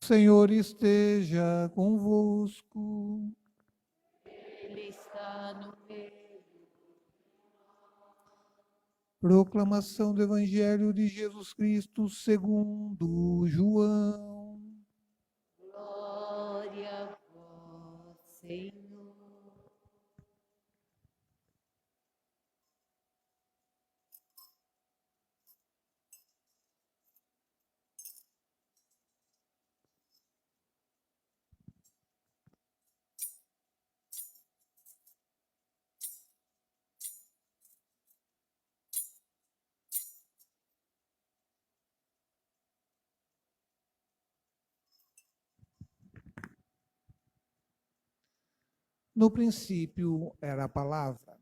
Senhor esteja convosco. Ele está no meio. Proclamação do Evangelho de Jesus Cristo segundo João. Glória a vós, Senhor. No princípio era a palavra,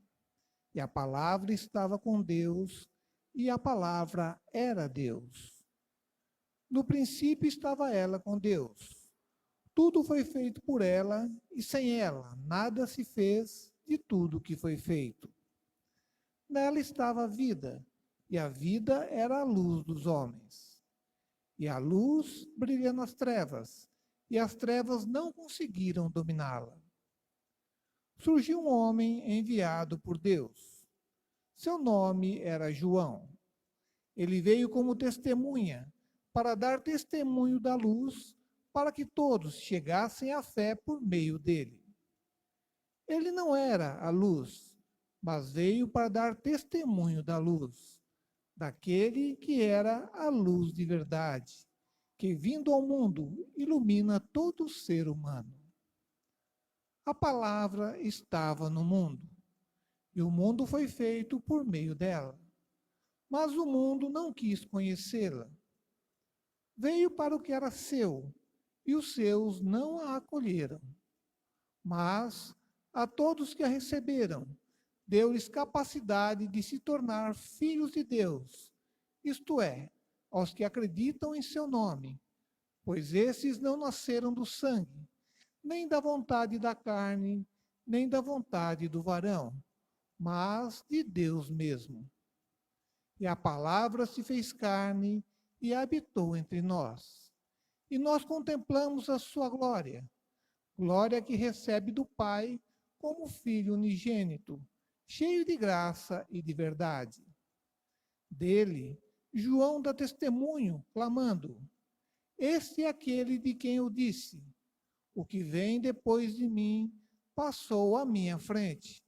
e a palavra estava com Deus, e a palavra era Deus. No princípio estava ela com Deus. Tudo foi feito por ela, e sem ela nada se fez de tudo que foi feito. Nela estava a vida, e a vida era a luz dos homens. E a luz brilha nas trevas, e as trevas não conseguiram dominá-la. Surgiu um homem enviado por Deus. Seu nome era João. Ele veio como testemunha, para dar testemunho da luz, para que todos chegassem à fé por meio dele. Ele não era a luz, mas veio para dar testemunho da luz, daquele que era a luz de verdade, que vindo ao mundo ilumina todo ser humano. A palavra estava no mundo, e o mundo foi feito por meio dela. Mas o mundo não quis conhecê-la. Veio para o que era seu, e os seus não a acolheram. Mas a todos que a receberam, deu-lhes capacidade de se tornar filhos de Deus, isto é, aos que acreditam em seu nome, pois esses não nasceram do sangue, nem da vontade da carne, nem da vontade do varão, mas de Deus mesmo. E a palavra se fez carne e habitou entre nós. E nós contemplamos a sua glória, glória que recebe do Pai como Filho unigênito, cheio de graça e de verdade. Dele, João dá testemunho, clamando: Este é aquele de quem eu disse: O que vem depois de mim passou à minha frente,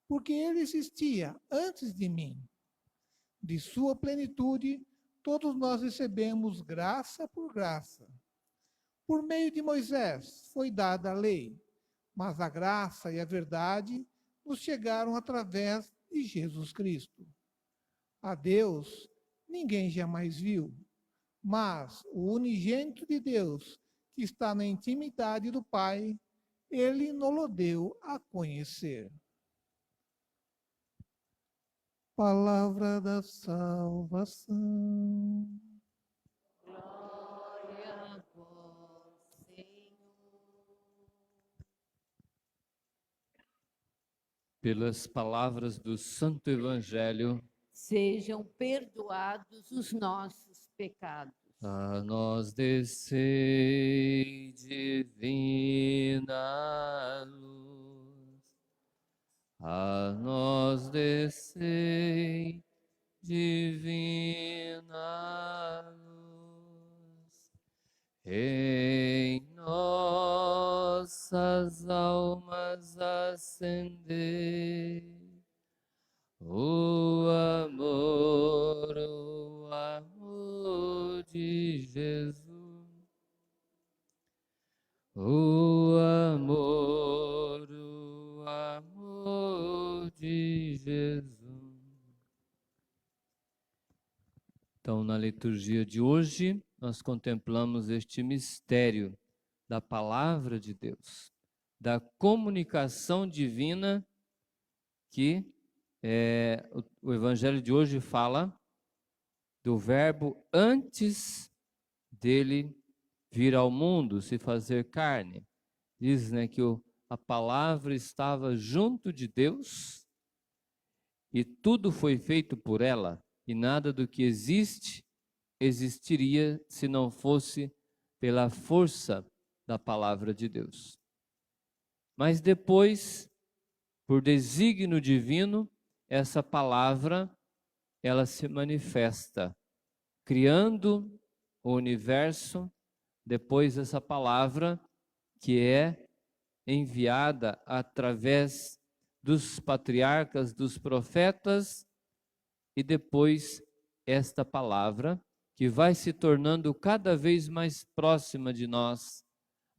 porque ele existia antes de mim. De sua plenitude, todos nós recebemos graça por graça. Por meio de Moisés foi dada a lei, mas a graça e a verdade nos chegaram através de Jesus Cristo. A Deus ninguém jamais viu, mas o unigênito de Deus, que está na intimidade do Pai, ele nos deu a conhecer. Palavra da salvação. Glória a vós, Senhor. Pelas palavras do Santo Evangelho, Sejam perdoados os nossos pecados. a nós descei divina luz, a nós descei divina luz, em nossas almas acendei o amor de Jesus, o amor de Jesus. Então, na liturgia de hoje, nós contemplamos este mistério da palavra de Deus, da comunicação divina que o Evangelho de hoje fala do verbo antes dele vir ao mundo, se fazer carne. Diz, né, que a palavra estava junto de Deus e tudo foi feito por ela, e nada do que existe existiria se não fosse pela força da palavra de Deus. Mas depois, por desígnio divino, essa palavra, ela se manifesta, criando o universo. Depois essa palavra que é enviada através dos patriarcas, dos profetas, e depois esta palavra que vai se tornando cada vez mais próxima de nós,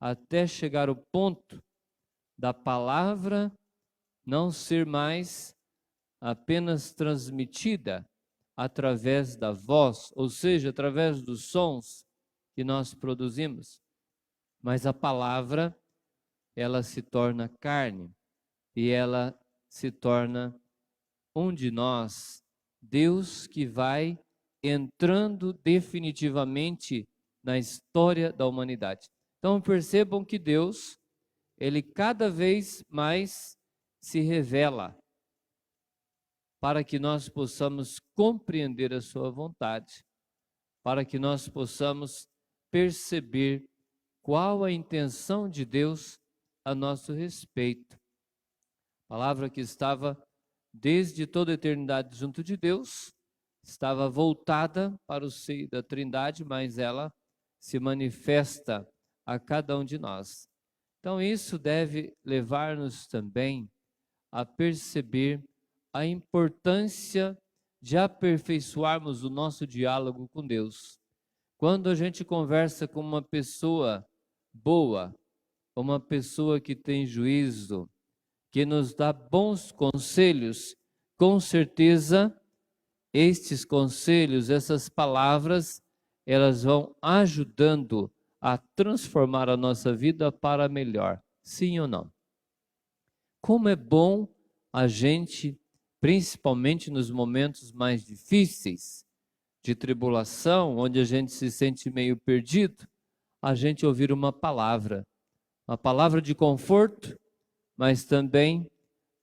até chegar ao ponto da palavra não ser mais apenas transmitida através da voz, ou seja, através dos sons que nós produzimos, mas a palavra, ela se torna carne e ela se torna um de nós, Deus que vai entrando definitivamente na história da humanidade. Então percebam que Deus, ele cada vez mais se revela para que nós possamos compreender a sua vontade, para que nós possamos perceber qual a intenção de Deus a nosso respeito. Palavra que estava desde toda a eternidade junto de Deus, estava voltada para o seio da Trindade, mas ela se manifesta a cada um de nós. Então isso deve levar-nos também a perceber a importância de aperfeiçoarmos o nosso diálogo com Deus. Quando a gente conversa com uma pessoa boa, uma pessoa que tem juízo, que nos dá bons conselhos, com certeza estes conselhos, essas palavras, elas vão ajudando a transformar a nossa vida para melhor. Sim ou não? Como é bom a gente, principalmente nos momentos mais difíceis, de tribulação, onde a gente se sente meio perdido, a gente ouvir uma palavra de conforto, mas também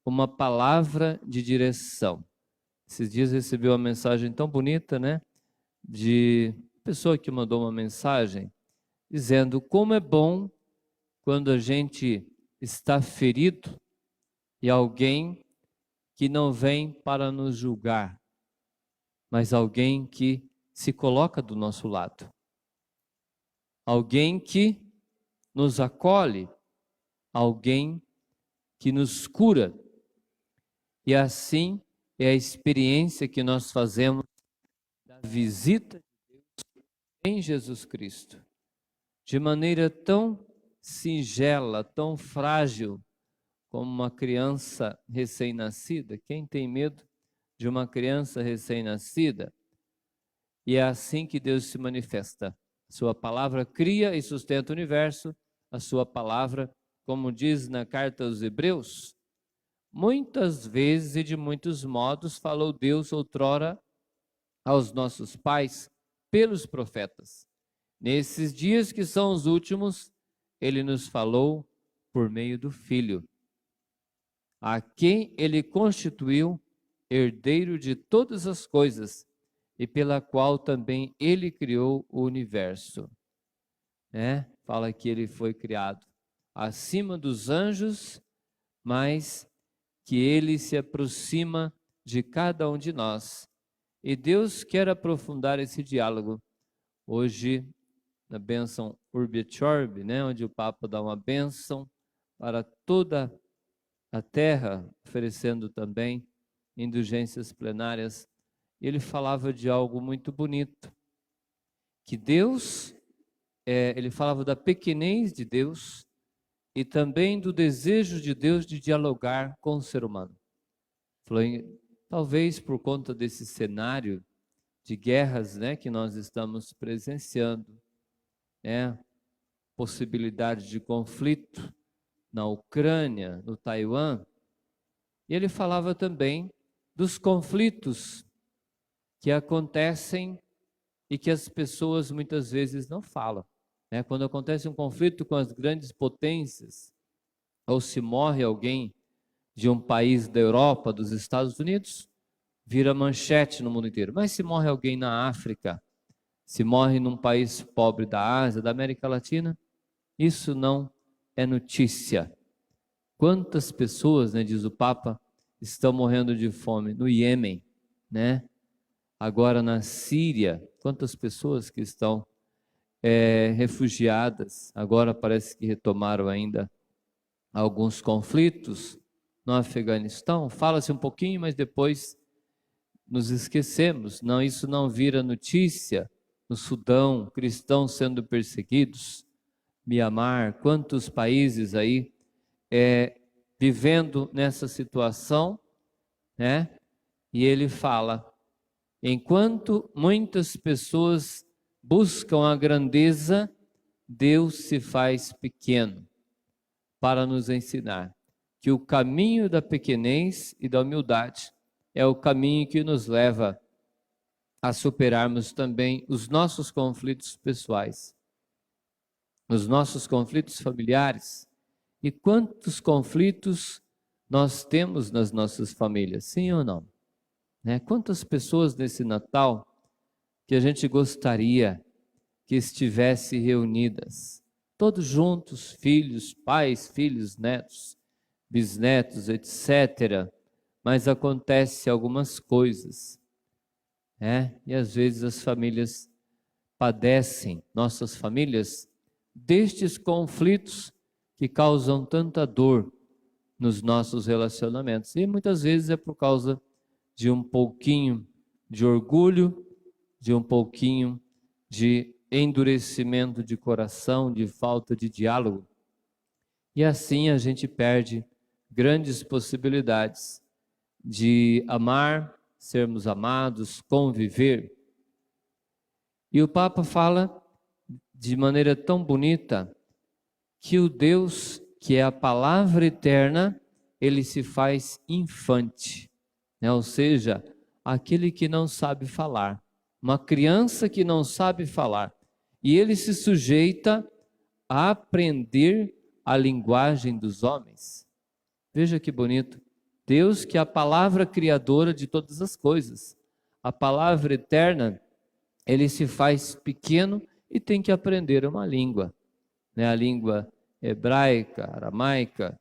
uma palavra de direção. Esses dias recebi uma mensagem tão bonita, né? De pessoa que mandou uma mensagem dizendo como é bom quando a gente está ferido e alguém que não vem para nos julgar, mas alguém que se coloca do nosso lado. Alguém que nos acolhe, alguém que nos cura. E assim é a experiência que nós fazemos da visita de Deus em Jesus Cristo. De maneira tão singela, tão frágil, como uma criança recém-nascida. Quem tem medo de uma criança recém-nascida? E é assim que Deus se manifesta. Sua palavra cria e sustenta o universo. A sua palavra, como diz na carta aos Hebreus, muitas vezes e de muitos modos falou Deus outrora aos nossos pais pelos profetas. Nesses dias que são os últimos, ele nos falou por meio do Filho, a quem ele constituiu herdeiro de todas as coisas e pela qual também ele criou o universo. Fala que ele foi criado acima dos anjos, mas que ele se aproxima de cada um de nós. E Deus quer aprofundar esse diálogo. Hoje, na bênção Urbi et Orbi, onde o Papa dá uma bênção para toda a terra, oferecendo também indulgências plenárias, ele falava de algo muito bonito, que Deus, ele falava da pequenez de Deus e também do desejo de Deus de dialogar com o ser humano. Falou, talvez por conta desse cenário de guerras, que nós estamos presenciando, possibilidade de conflito na Ucrânia, no Taiwan, e ele falava também dos conflitos que acontecem e que as pessoas muitas vezes não falam. Quando acontece um conflito com as grandes potências, ou se morre alguém de um país da Europa, dos Estados Unidos, vira manchete no mundo inteiro. Mas se morre alguém na África, se morre num país pobre da Ásia, da América Latina, isso não é notícia. Quantas pessoas, né, diz o Papa, estão morrendo de fome no Iêmen, né? Agora na Síria, quantas pessoas que estão refugiadas, agora parece que retomaram ainda alguns conflitos no Afeganistão. Fala-se um pouquinho, mas depois nos esquecemos. Não, isso não vira notícia. No Sudão, cristãos sendo perseguidos, Mianmar, quantos países aí vivendo nessa situação, né? E ele fala, enquanto muitas pessoas buscam a grandeza, Deus se faz pequeno para nos ensinar que o caminho da pequenez e da humildade é o caminho que nos leva a superarmos também os nossos conflitos pessoais, os nossos conflitos familiares. E quantos conflitos nós temos nas nossas famílias, sim ou não? Né? Quantas pessoas nesse Natal que a gente gostaria que estivessem reunidas, todos juntos, filhos, pais, filhos, netos, bisnetos, etc. Mas acontece algumas coisas, e às vezes as famílias padecem, nossas famílias, destes conflitos que causam tanta dor nos nossos relacionamentos. E muitas vezes é por causa de um pouquinho de orgulho, de um pouquinho de endurecimento de coração, de falta de diálogo. E assim a gente perde grandes possibilidades de amar, sermos amados, conviver. E o Papa fala de maneira tão bonita que o Deus, que é a palavra eterna, ele se faz infante, né? Ou seja, aquele que não sabe falar, uma criança que não sabe falar, e ele se sujeita a aprender a linguagem dos homens. Veja que bonito. Deus, que é a palavra criadora de todas as coisas, a palavra eterna, ele se faz pequeno e tem que aprender uma língua, né? A língua hebraica, aramaica,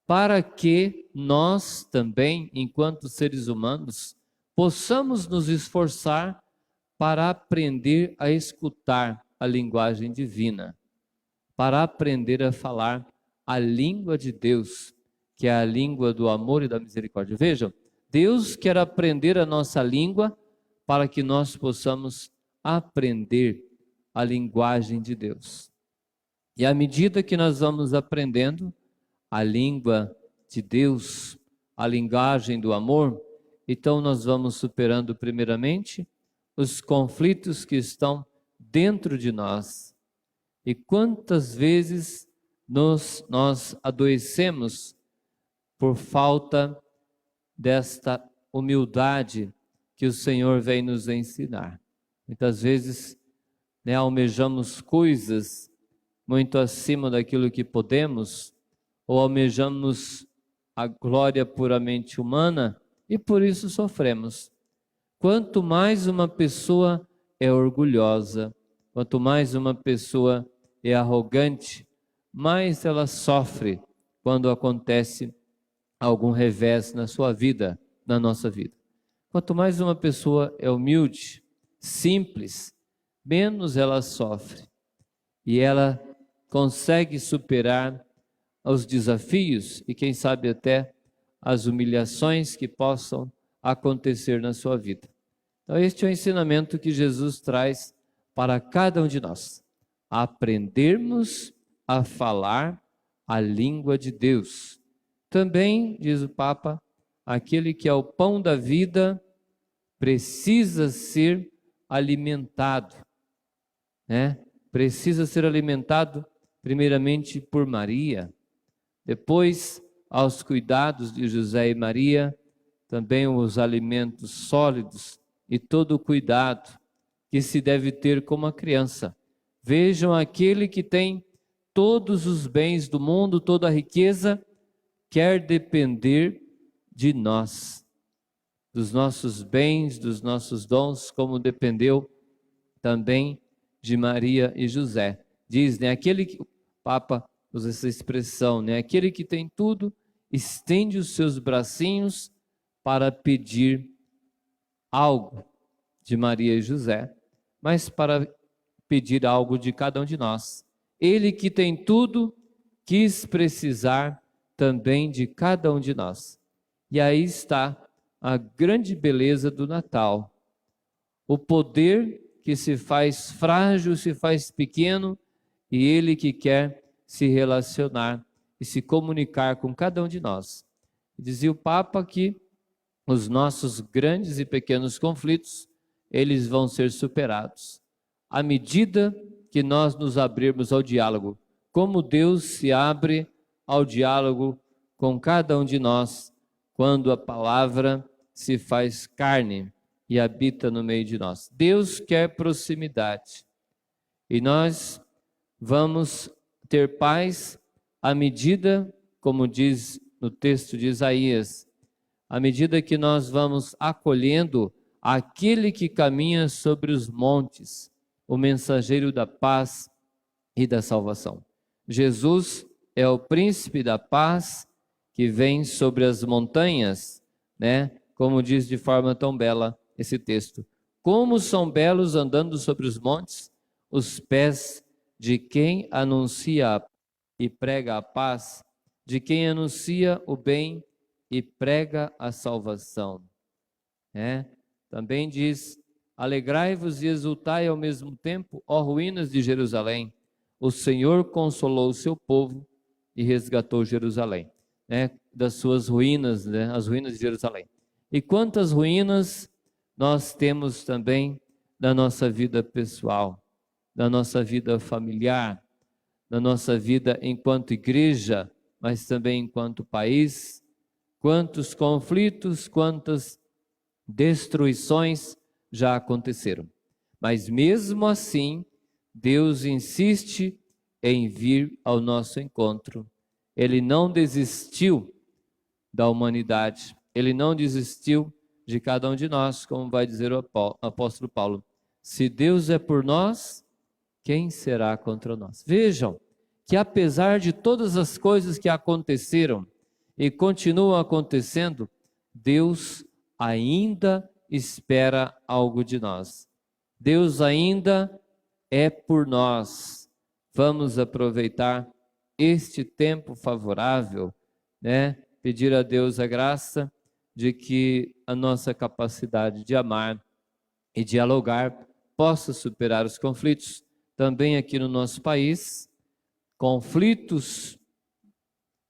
para que nós também, enquanto seres humanos, possamos nos esforçar para aprender a escutar a linguagem divina, para aprender a falar a língua de Deus, que é a língua do amor e da misericórdia. Vejam, Deus quer aprender a nossa língua para que nós possamos aprender a linguagem de Deus. E à medida que nós vamos aprendendo a língua de Deus, a linguagem do amor, então nós vamos superando primeiramente os conflitos que estão dentro de nós. E quantas vezes nós adoecemos por falta desta humildade que o Senhor vem nos ensinar. Muitas vezes, almejamos coisas muito acima daquilo que podemos, ou almejamos a glória puramente humana e por isso sofremos. Quanto mais uma pessoa é orgulhosa, quanto mais uma pessoa é arrogante, mais ela sofre quando acontece algum revés na sua vida, na nossa vida. Quanto mais uma pessoa é humilde, simples, menos ela sofre. E ela consegue superar os desafios e quem sabe até as humilhações que possam acontecer na sua vida. Então este é o ensinamento que Jesus traz para cada um de nós. Aprendermos a falar a língua de Deus. Também, diz o Papa, aquele que é o pão da vida precisa ser alimentado, né? Precisa ser alimentado primeiramente por Maria, depois aos cuidados de José e Maria, também os alimentos sólidos e todo o cuidado que se deve ter com uma criança. Vejam aquele que tem todos os bens do mundo, toda a riqueza, quer depender de nós, dos nossos bens, dos nossos dons, como dependeu também de Maria e José. Diz, né, aquele que, o Papa usa essa expressão, né, aquele que tem tudo, estende os seus bracinhos para pedir algo de Maria e José, mas para pedir algo de cada um de nós. Ele que tem tudo, quis precisar também de cada um de nós. E aí está a grande beleza do Natal. O poder que se faz frágil, se faz pequeno, e Ele que quer se relacionar e se comunicar com cada um de nós. Dizia o Papa que os nossos grandes e pequenos conflitos, eles vão ser superados à medida que nós nos abrirmos ao diálogo. Como Deus se abre ao diálogo com cada um de nós quando a palavra se faz carne e habita no meio de nós. Deus quer proximidade e nós vamos ter paz à medida, como diz no texto de Isaías, à medida que nós vamos acolhendo aquele que caminha sobre os montes, o mensageiro da paz e da salvação. Jesus é o príncipe da paz que vem sobre as montanhas, né? Como diz de forma tão bela esse texto. Como são belos andando sobre os montes os pés de quem anuncia e prega a paz, de quem anuncia o bem e prega a salvação. Também diz: alegrai-vos e exultai ao mesmo tempo, ó ruínas de Jerusalém. O Senhor consolou o seu povo e resgatou Jerusalém, das suas ruínas, as ruínas de Jerusalém. E quantas ruínas nós temos também na nossa vida pessoal, na nossa vida familiar, na nossa vida enquanto igreja, mas também enquanto país. Quantos conflitos, quantas destruições já aconteceram. Mas mesmo assim, Deus insiste em vir ao nosso encontro. Ele não desistiu da humanidade. Ele não desistiu de cada um de nós, como vai dizer o apóstolo Paulo. Se Deus é por nós, quem será contra nós? Vejam que apesar de todas as coisas que aconteceram e continuam acontecendo, Deus ainda espera algo de nós. Deus ainda é por nós. Vamos aproveitar este tempo favorável, pedir a Deus a graça de que a nossa capacidade de amar e dialogar possa superar os conflitos. Também aqui no nosso país, conflitos,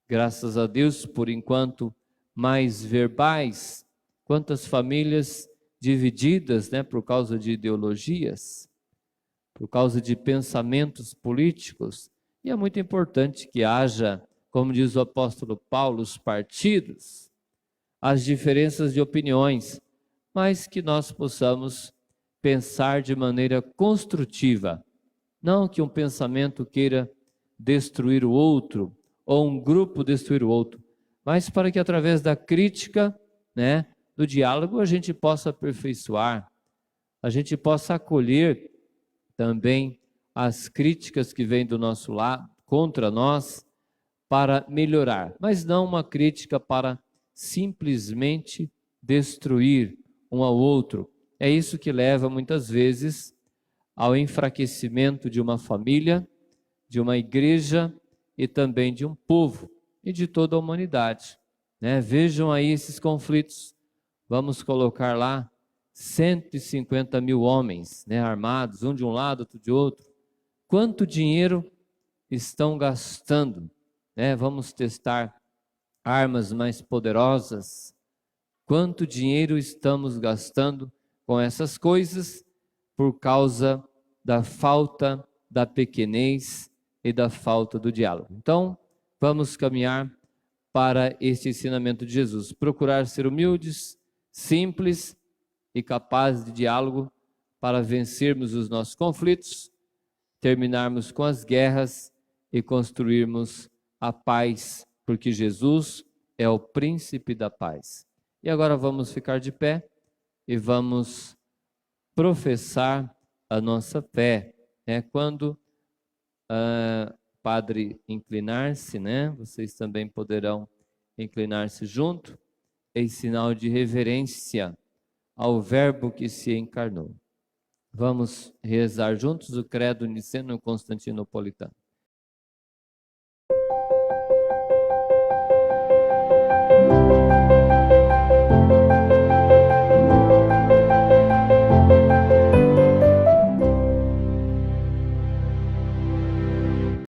graças a Deus, por enquanto, mais verbais. Quantas famílias divididas, por causa de ideologias, por causa de pensamentos políticos. E é muito importante que haja, como diz o apóstolo Paulo, os partidos, as diferenças de opiniões, mas que nós possamos pensar de maneira construtiva. Não que um pensamento queira destruir o outro, ou um grupo destruir o outro, mas para que através da crítica, do diálogo, a gente possa aperfeiçoar, a gente possa acolher também as críticas que vêm do nosso lado, contra nós, para melhorar, mas não uma crítica para simplesmente destruir um ao outro. É isso que leva muitas vezes ao enfraquecimento de uma família, de uma igreja e também de um povo e de toda a humanidade. Vejam aí esses conflitos. Vamos colocar lá 150 mil homens, armados, um de um lado, outro de outro. Quanto dinheiro estão gastando? Vamos testar armas mais poderosas. Quanto dinheiro estamos gastando com essas coisas por causa da falta da pequenez e da falta do diálogo? Então, vamos caminhar para este ensinamento de Jesus. Procurar ser humildes, simples e capazes de diálogo para vencermos os nossos conflitos, terminarmos com as guerras e construirmos a paz, porque Jesus é o príncipe da paz. E agora vamos ficar de pé e vamos professar a nossa fé. Quando Padre inclinar-se, vocês também poderão inclinar-se junto, em sinal de reverência ao Verbo que se encarnou. Vamos rezar juntos o credo niceno-constantinopolitano.